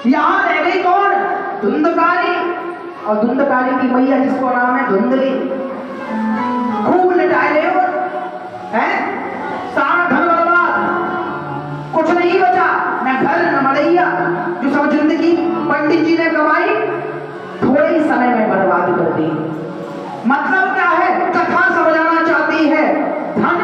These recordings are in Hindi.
यहाँ रह गई कौन? धुंधकारी। और धुंधकारी की मैया जिसको नाम है धुंधली, खूब लटाए रहे हो हैं, सारा धन बर्बाद, कुछ नहीं बचा, न घर न मड़ैया, जो सब जिंदगी पंडित जी ने कमाई थोड़े ही समय में बर्बाद कर दी। मतलब क्या है? कथा समझाना चाहती है धन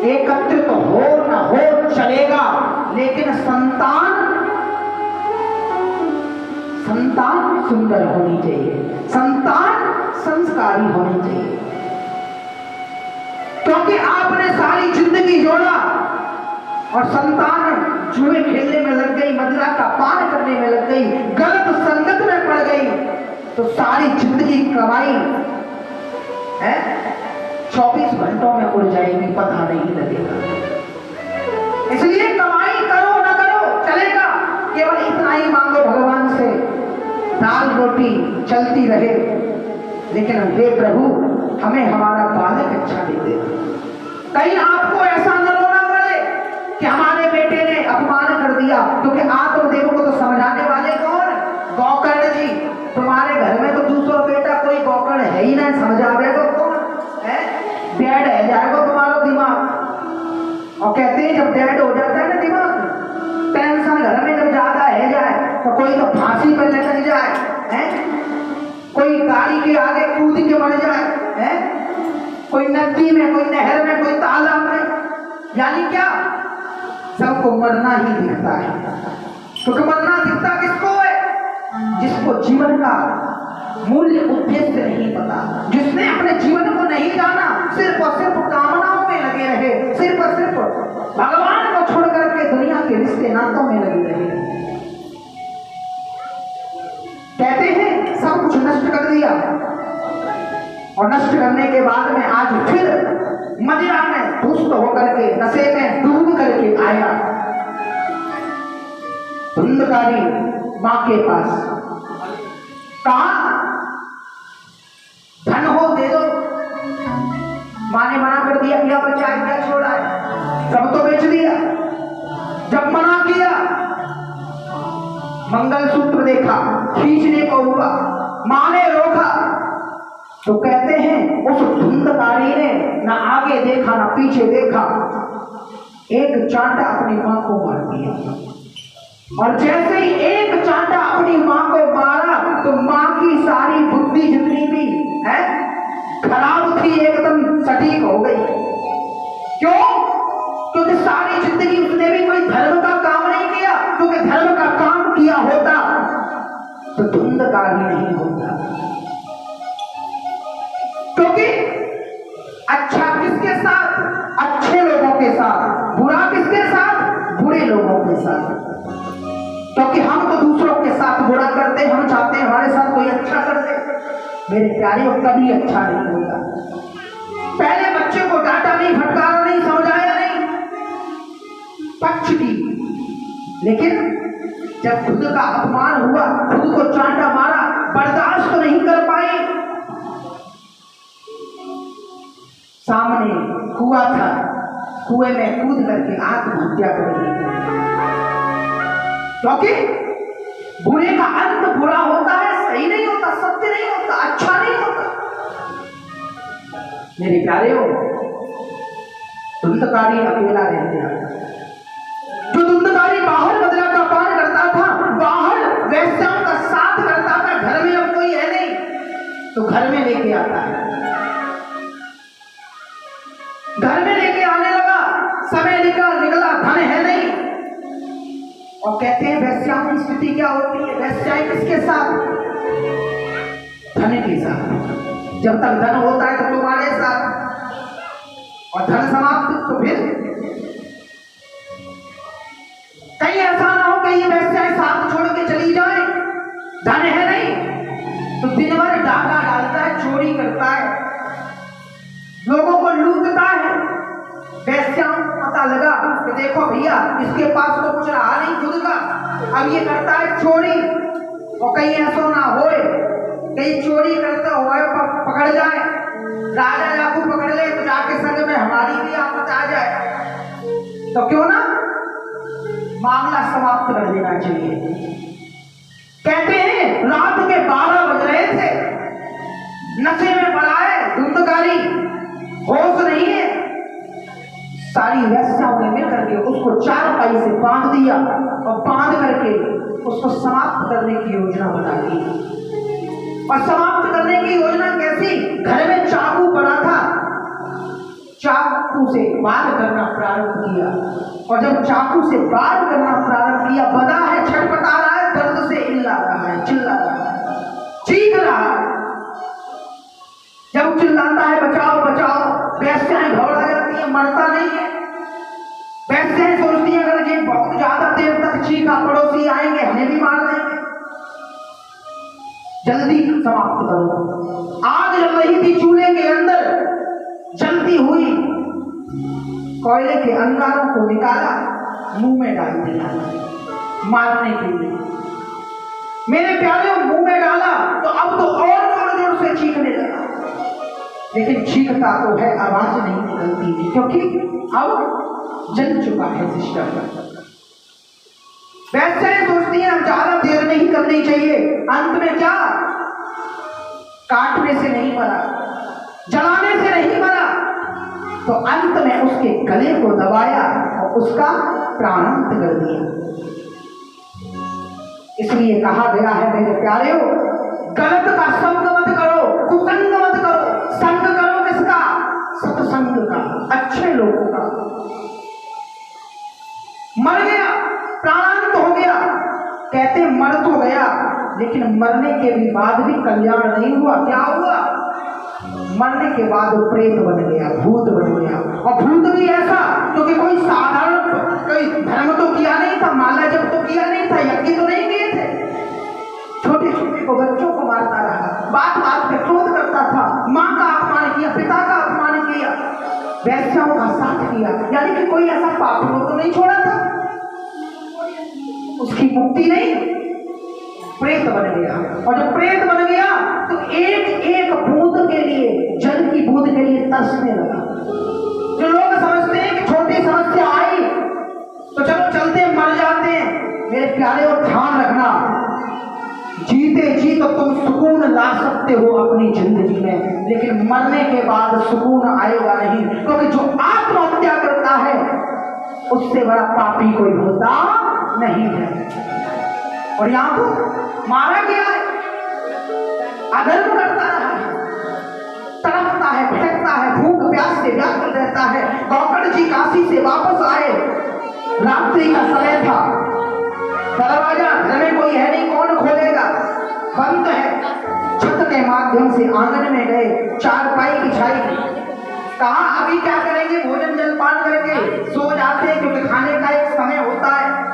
एकत्रित तो हो न हो चलेगा, लेकिन संतान सुंदर होनी चाहिए, संतान संस्कारी होनी चाहिए। क्योंकि आपने सारी जिंदगी जोड़ा और संतान जुए खेलने में लग गई, मदिरा का पान करने में लग गई, गलत संगत में पड़ गई, तो सारी जिंदगी कमाई है 24 घंटों में उड़ जाएगी, पता नहीं लगेगा। इसलिए कमाई करो ना करो चलेगा, केवल इतना ही मांगो भगवान से, दाल रोटी चलती रहे, लेकिन हे प्रभु हमें हमारा बालक अच्छा दे दे। कहीं आपको ऐसा न रोना पड़े कि हमारे बेटे ने अपमान कर दिया, क्योंकि आत्मदेव को तो समझाने वाले कौन? गौकर्ण जी। तुम्हारे घर में तो दूसरा बेटा कोई गौकर्ण है ही ना, समझावे तो कौन है? डेड है जाएगा तुम्हारा दिमाग। और कहते हैं जब डेड हो जाता है ना दिमाग, टेंशन घर में जब ज्यादा है जाए तो कोई तो फांसी पर लटक जाए है, कोई गाड़ी के आगे कूद के मर जाए है, कोई नदी में, कोई नहर में, कोई तालाब में, यानी क्या सबको मरना ही दिखता है। क्योंकि मरना दिखता किसको है? जिसको जीवन का मूल्य उद्देश्य नहीं पता, जिसने अपने जीवन को नहीं जाना, सिर्फ और सिर्फ कामनाओं में लगे रहे, सिर्फ और सिर्फ भगवान को छोड़ करके दुनिया के रिश्ते नातों में लगे रहे। कहते हैं सब कुछ नष्ट कर दिया, और नष्ट करने के बाद में आज फिर मदिरा में दुष्ट होकर के, नशे में डूब करके आया धुंधकारी मां के पास। कहा धन हो दे दो। मां ने मना कर दिया, क्या बचा है, क्या छोड़ा है, सब तो बेच दिया। जब मना किया, मंगलसूत्र देखा, खींचने को हुआ, मां ने रोका, तो कहते हैं उस धुंधकारी ने ना आगे देखा ना पीछे देखा, एक चांटा अपनी मां को मार दिया। और जैसे ही एक चांटा अपनी मां को मारा, तो मां की सारी बुद्धि जितनी भी है खराब थी, एकदम सटीक हो गई। क्यों? क्योंकि सारी जिंदगी उसने भी कोई धर्म का काम नहीं किया, क्योंकि धर्म का काम किया होता तो धुंधकारी नहीं होता। क्योंकि अच्छा किसके साथ? अच्छे लोगों के साथ। बुरा किसके साथ? बुरे लोगों के साथ। क्योंकि हम तो दूसरों के साथ बुरा करते, हम चाहते हैं हमारे साथ कोई अच्छा कर दे। मेरे प्यारे, कभी अच्छा नहीं होता। पहले बच्चे को डांटा नहीं, फटकारा नहीं, समझाया नहीं, पक्ष की, लेकिन जब खुद का अपमान हुआ, खुद को चांटा मारा, बर्दाश्त तो नहीं कर पाई। सामने कुआं था, कुएं में कूद करके आत्महत्या कर ली। क्योंकि बुरे का अंत बुरा होता है, सही नहीं होता, सत्य नहीं होता, अच्छा नहीं होता। मेरे प्यारे हो, धुंधकारी अकेला रह गया। जो धुंधकारी बाहर मदिरा का पान करता था, बाहर वैश्याओं का साथ करता था, घर में अब कोई है नहीं तो घर में लेके आता है, घर में लेके आने लगा, समय निकला, धन है नहीं। और कहते हैं वैश्याओं की स्थिति क्या होती है? वैश्याएं किसके साथ? धन के साथ। जब तक धन होता है तो तुम्हारे साथ, और धन समाप्त तो फिर कहीं ऐसा ना हो कि ये वैश्याएं साथ छोड़ के चली जाए, धन है नहीं तो दिन भर डाका डालता है, चोरी करता है, लोगों को लूटता है। वैश्याओं को पता लगा कि देखो भैया इसके पास तो कुछ रहा नहीं खुद का, अब ये करता है चोरी। और कहीं ऐसा ना होए कहीं चोरी करते हुए पकड़ जाए, राजा जाकू पकड़ ले तो जाके संग में हमारी भी आफत आ जाए। तो क्यों ना मामला समाप्त कर देना चाहिए। कहते हैं रात के 12 बज रहे थे, नशे में पड़ा है, धुंधकारी, होश नहीं है। सारी वेश्याओं ने मिल करके उसको चारपाई से बांध दिया और बांध करके उसको समाप्त करने की योजना बना दी। और समाप्त करने की योजना कैसी? घर में चाकू पड़ा था, चाकू से वार करना प्रारंभ किया। और जब चाकू से वार करना प्रारंभ किया, बना है, छटपटा रहा है, दर्द से हिला रहा है, चिल्ला रहा है, चीख रहा है। जब चिल्लाता है बचाओ बचाओ, वेश्याएं घबरा जाती है, मरता नहीं है। वेश्याएं सोचती है अगर ये बहुत ज्यादा देर तक चीखा, पड़ोसी आएंगे, हमें भी मार देंगे, जल्दी समाप्त करो। आग जल रही थी चूल्हे के अंदर, जलती हुई कोयले के अंगारों को निकाला, मुंह में डाल दिया मारने के लिए। मेरे प्यारे मुंह में डाला तो अब तो और जोर जोर से चीखने लगा, लेकिन चीखता तो है, आवाज नहीं निकलती थी, क्योंकि अब जल चुका है सिस्टम। वैसे सोचती है अब ज्यादा देर नहीं करनी चाहिए। अंत में क्या, काटने से नहीं मरा, जलाने से नहीं मरा, तो अंत में उसके गले को दबाया और उसका प्राणांत कर दिया। इसलिए कहा गया है मेरे प्यारेओ, गलत का संग मत करो, कुसंग मत करो, संग करो किसका? सत्संग का, अच्छे लोगों का। मर गया, प्राणांत हो गया, कहते मर तो गया, लेकिन मरने के भी बाद भी कल्याण नहीं हुआ। क्या हुआ? मरने के बाद वो प्रेत बन गया, भूत बन गया। और भूत भी ऐसा, क्योंकि कोई साधारण, कोई धर्म तो किया नहीं था, माला जप तो किया नहीं था, यज्ञ तो नहीं किए थे, छोटे छोटे को बच्चों को मारता रहा, बात बात पे क्रोध करता था, माँ का अपमान किया, पिता का अपमान किया, वैश्याओं का साथ किया, यानी कि कोई ऐसा पाप तो नहीं छोड़ा था, उसकी मुक्ति नहीं, प्रेत बन गया। और जब प्रेत बन गया तो एक एक बूंद के लिए, जल की बूंद के लिए तरसने लगा। जो लोग समझते हैं कि छोटी समस्या आई तो चलो चलते मर जाते हैं, मेरे प्यारे और ध्यान रखना, जीते जी तो तुम सुकून ला सकते हो अपनी जिंदगी में, लेकिन मरने के बाद सुकून आएगा नहीं, क्योंकि जो आत्महत्या करता है उससे बड़ा पापी कोई होता नहीं है। और यहां तो मारा गया है, अधर्म करता रहा है, तड़पता है, भटकता है, भूख प्यास से व्याकुल रहता है। गौकर्ण जी काशी से वापस आए, रात्रि का समय था, दरवाजा घर में कोई है नहीं, कौन खोलेगा, बंद है। छत के माध्यम से आंगन में गए, चारपाई बिछाई, कहा अभी क्या करेंगे, भोजन जलपान करके सो जाते हैं, क्योंकि खाने का एक समय होता है।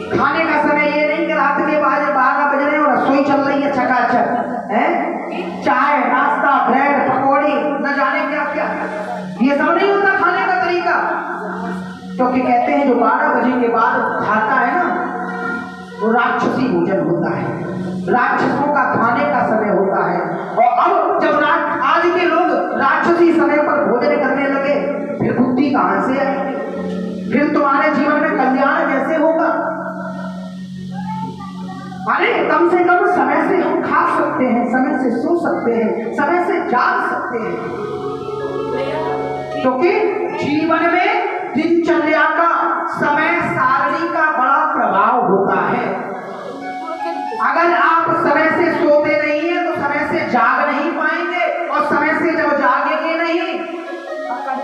खाने का समय ये नहीं कि रात के 12 बज रहे और रसोई चल रही है चकाचक, है चाय नाश्ता ब्रेड पकौड़ी न जाने क्या क्या, ये सब नहीं होता खाने का तरीका। क्योंकि कहते हैं जो 12 बजे के बाद खाता है ना, वो राक्षसी भोजन होता है, राक्षसों का खाने का समय होता है। और अब जब आज के लोग राक्षसी समय पर भोजन करने लगे, फिर बुद्धि कहां से आएगी, फिर तुम्हारे जीवन में कल्याण कैसे होगा? अरे कम से कम समय से हम खा सकते हैं, समय से सो सकते हैं, समय से जाग सकते हैं, क्योंकि जीवन में दिनचर्या का, समय सारणी का बड़ा प्रभाव होता है। अगर आप समय से सोते नहीं है तो समय से जाग नहीं पाएंगे, और समय से जब जागेंगे नहीं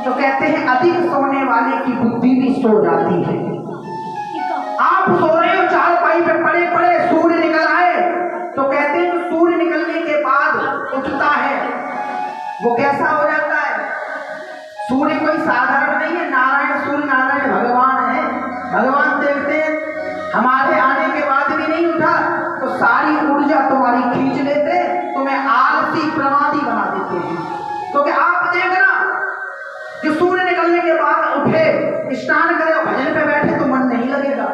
तो कहते हैं अधिक सोने वाले की बुद्धि भी सो जाती है। आप सो रहे हो चारपाई पे पड़े पड़े, सूर्य निकल आए तो कहते हैं सूर्य निकलने के बाद उठता है वो कैसा हो जाता है? सूर्य कोई साधारण नहीं है, नारायण, सूर्य नारायण भगवान है। भगवान देखते हैं हमारे आने के बाद भी नहीं उठा तो सारी ऊर्जा तुम्हारी खींच लेते, तुम्हें आलसी प्रमादी बना देते हैं। क्योंकि आप देखना, जो सूर्य निकलने के बाद उठे, स्नान करे और भजन पे बैठे तो मन नहीं लगेगा,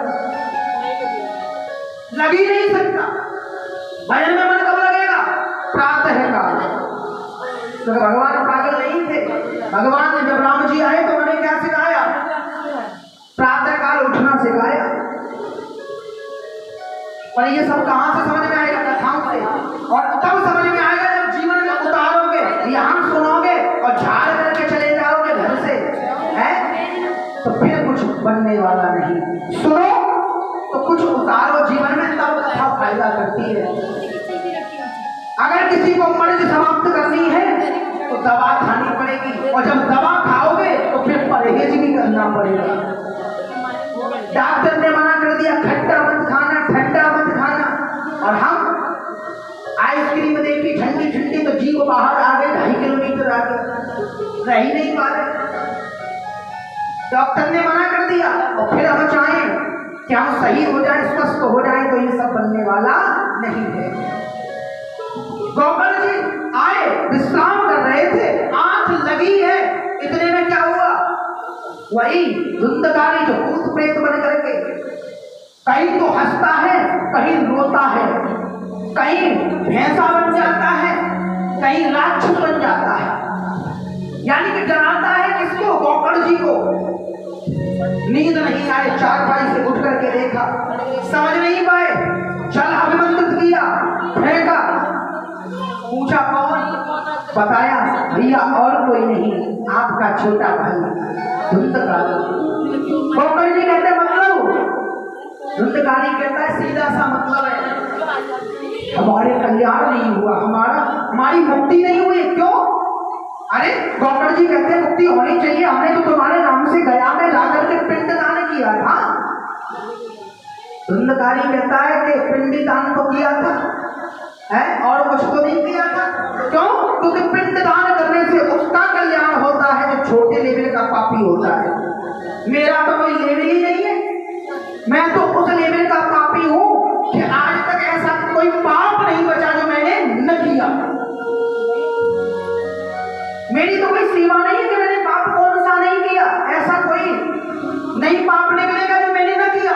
लग ही नहीं सकता। भजन में मन कब लगेगा? प्रातः काल। तो भगवान पागल नहीं थे, भगवान ने जब राम जी आए तो उन्हें क्या सिखाया? प्रातः काल पर ये सब कहाँ से समझ में आएगा? कथाओं से। और तब समझ में आएगा जब जीवन में उतारोगे, यहाँ सुनोगे और झाड़ करके चले जाओगे घर से, है तो फिर कुछ बनने वाला नहीं। सुनो तो कुछ उतारो जीवन में, तब कथा फायदा करती है। अगर किसी को मर्ज समाप्त करनी है तो दवा खानी पड़ेगी, और जब दवा खाओगे तो फिर परहेज भी करना पड़ेगा। डॉक्टर ने मना कर दिया खट्टा मत खाना, ठंडा मत खाना, और हम आइसक्रीम देखी ठंडी ठंडी तो जी को बाहर आ गए, 2.5 किलोमीटर आगे रह ही नहीं पा रहे। डॉक्टर ने मना कर दिया और फिर हम चाहें कि हम सही हो जाए, स्वस्थ हो जाए, तो ये सब बनने वाला नहीं है। गोपाल जी आए, विश्राम कर रहे थे, आंख लगी है, इतने में क्या हुआ? वही धुंधकारी जो भूत प्रेत बन करके कहीं तो हंसता है, कहीं रोता है, कहीं भैंसा बन जाता है, कहीं राक्षस बन जाता है, यानी कि डराता है किसको? गोपाल जी को। नींद नहीं आए, चारपाई से उठ करके देखा, समझ नहीं पाए, जल अभिमंत्रित किया, फेंका, पूछा कौन? बताया भैया और कोई नहीं, आपका छोटा भाई धुंधकारी। गोपाल जी कहते मतलब? धुंधकारी कहता है सीधा सा मतलब है हमारे कल्याण नहीं हुआ, हमारी मुक्ति नहीं हुई। क्यों? अरे गोपाल जी कहते हैं मुक्ति होनी चाहिए, हमने तो तुम्हारे नाम से गया में जाकर के पिंड दान किया था। धुंधकारी कहता है कि पिंड दान तो किया था है, और कुछ तो नहीं किया था। क्यों? क्योंकि पिंड दान करने से उसका कल्याण होता है जो छोटे लेवल का पापी होता है। मेरा तो कोई लेवल ही नहीं है, मैं तो उस लेवल का पापी हूं कि आज तक ऐसा कोई पाप नहीं बचा जो मैंने न किया। मेरी तो कोई सीमा नहीं है कि मैंने पाप कौन सा नहीं किया, ऐसा कोई नहीं पाप निकलेगा जो मैंने न किया,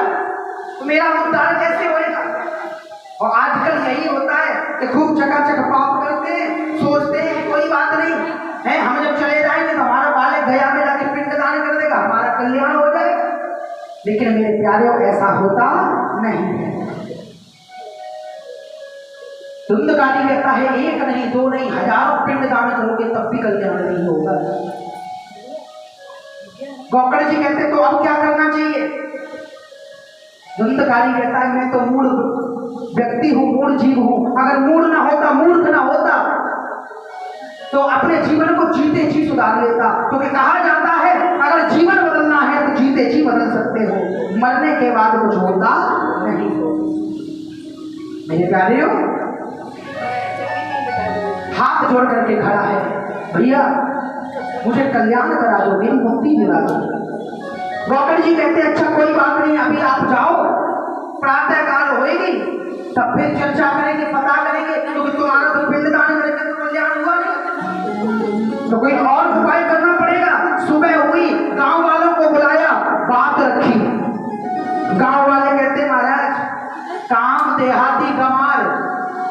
तो मेरा उद्धार कैसे होएगा? और आजकल यही होता है कि खूब चकाचक पाप करते हैं, सोचते हैं कि कोई बात नहीं है, हम जब चले जाएंगे तो हमारा बालक गया में जाके पिंडदान कर देगा, हमारा कल्याण हो जाएगा। लेकिन मेरे प्यारे ऐसा होता नहीं है। धुंधकारी कहता है एक नहीं, दो नहीं, हजारों पिंडदान करोगे तब भी कल्याण नहीं होगा। गोपाल जी कहते तो अब क्या करना चाहिए? धुंधकारी कहता है मैं तो मूढ़ व्यक्ति हूं, मूढ़ जीव हूं। अगर मूढ़ ना होता, मूर्ख ना होता तो अपने जीवन को जीते जी सुधार लेता, क्योंकि कहा जाता है अगर जीवन बदलना है तो जीते जी बदल सकते हो, मरने के बाद कुछ होता नहीं। मेरे प्यारे हाथ जोड़ करके खड़ा है, भैया मुझे कल्याण करा दो, मेरी मुक्ति दिला दो। गोपाल जी कहते अच्छा कोई बात नहीं, अभी आप जाओ, प्रातः काल होएगी तब फिर चर्चा करेंगे, पता करेंगे, क्योंकि तुम्हारा तो पिंडदान करके तो कल्याण हुआ नहीं, तो कोई और उपाय करना पड़ेगा। सुबह हुई, गांव वालों को बुलाया, बात रखी। गांव वाले कहते महाराज काम देहाती गंवार,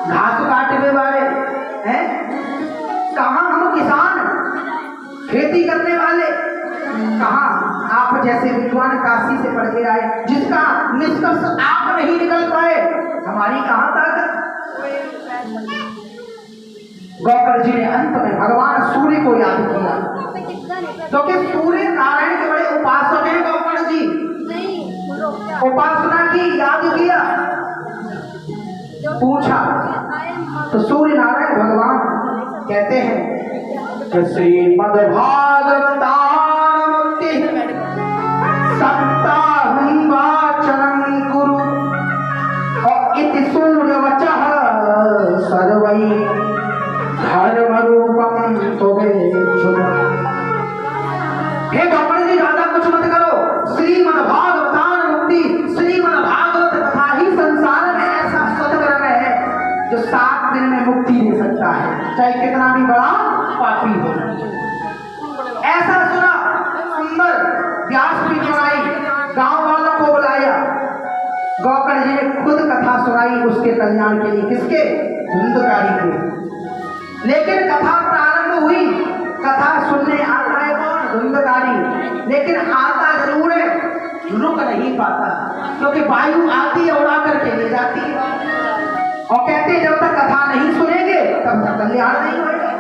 घास काटने वाले हैं, कहाँ हम किसान खेती करने वाले, कहाँ आप जैसे विद्वान काशी से पढ़ के आए, जिसका निष्कर्ष आप नहीं निकल पाए, हमारी कहाँ ताकत। गोपाल जी ने अंत में भगवान सूर्य को याद किया, क्योंकि सूर्य नारायण के बड़े उपासक हैं। गोपाल जी उपासना की, याद किया, पूछा तो सूर्य नारायण भगवान कहते हैं श्रीमद्भागवतामुक्ति सप्ताहं वाचनं कुरु और इति सूर्यवचः सर्वै धर्मरूपं त्वमेच्छुः। हे गोपाल जी ज्यादा कुछ मत करो, श्रीमद्भागवतामुक्ति, श्रीमद्भागवत कथा ही संसार में ऐसा सदग्रह है जो 7 दिन में मुक्ति दे सकता है, चाहे कितना भी बड़ा पापी हो। ऐसा सुना, सुंदर व्यास भी सुनाई, गांव वालों को बुलाया, गोपाल जी ने खुद कथा सुनाई उसके कल्याण के लिए। किसके? धुंधकारी के। लेकिन कथा प्रारंभ हुई, कथा सुनने आता है कौन? धुंधकारी, लेकिन आता जरूर है, रुक नहीं पाता। क्योंकि वायु आती है उड़ा करके ले जाती है। और कहते हैं जब तक कथा नहीं सुनेंगे तब तक कल्याण नहीं होगा।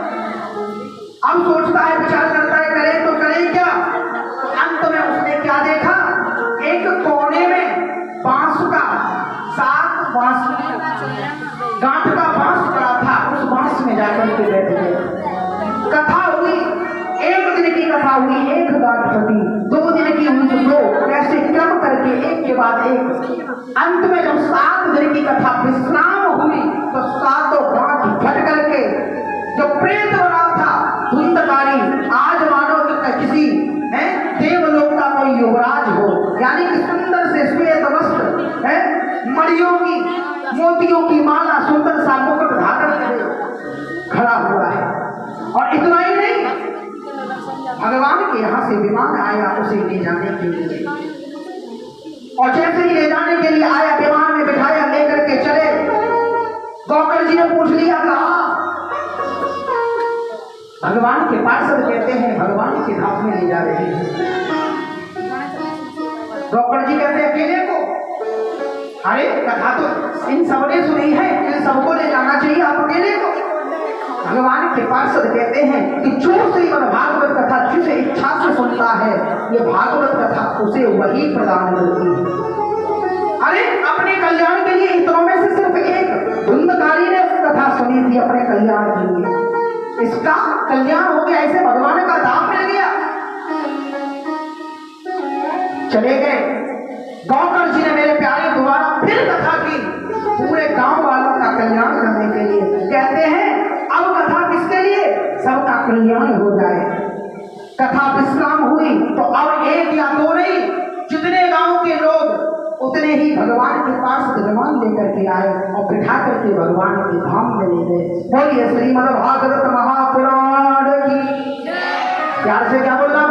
अब सोचता है, विचार करता है, करे तो करे क्या। तो अंत में उसने क्या देखा, एक कोने में बांस का 7 बांस गांठ का बांस पड़ा था, उस बांस में जाकर के बैठ गए। कथा हुई, 1 दिन की कथा हुई, 1 गांठ फटी, 2 दिन की हुई तो 2, ऐसे क्रम करके एक के बाद एक। अंत में जब 7 दिन की कथा विश्राम हुई तो 7 गांठ फट करके जो प्रेत बना था धुंधकारी, आज मानो कि किसी देवलोक का कोई युवराज हो, यानी कि सुंदर से श्वेत वस्त्र है, मणियों की मोतियों की माला, सुंदर सा मुकुट धारण करे खड़ा हुआ है। और इतना ही नहीं, भगवान के यहाँ से विमान आया उसे ले जाने के लिए, और जैसे ही ले जाने के लिए आया, विमान में बिठाया, लेकर के चले। गौकर जी ने पूछ लिया, कहा भगवान के पार्षद कहते हैं भगवान के धाम में ले जा रहे हैं। गौकर जी कहते हैं अकेले को, अरे कथा तो इन सबने सुनी है, इन सबको ले जाना चाहिए, आप अकेले को। भगवान के पार्षद कहते हैं कि जो श्रीमद् भागवत कथा जिस इच्छा से सुनता है, ये भागवत कथा उसे वही प्रदान करती है। अरे अपने कल्याण के लिए इतनों में से सिर्फ एक धुंधकारी ने कथा सुनी थी अपने कल्याण के लिए, इसका कल्याण हो गया, ऐसे भगवान का धाम मिल गया। चले गए। गौकर जी ने मेरे प्यारे दोबारा फिर कथा की, पूरे गांव वालों का कल्याण करने के लिए। कहते हैं अब कथा किसके लिए, सबका कल्याण हो जाए। कथा विश्राम हुई तो अब 1 या 2 नहीं, जितने गांव के लोग उतने ही भगवान के पास विमान लेकर के आए और बिठा करके भगवान के धाम में ले गए। बोलिए श्रीमद् भागवत महापुराण की। प्यार से क्या बोलना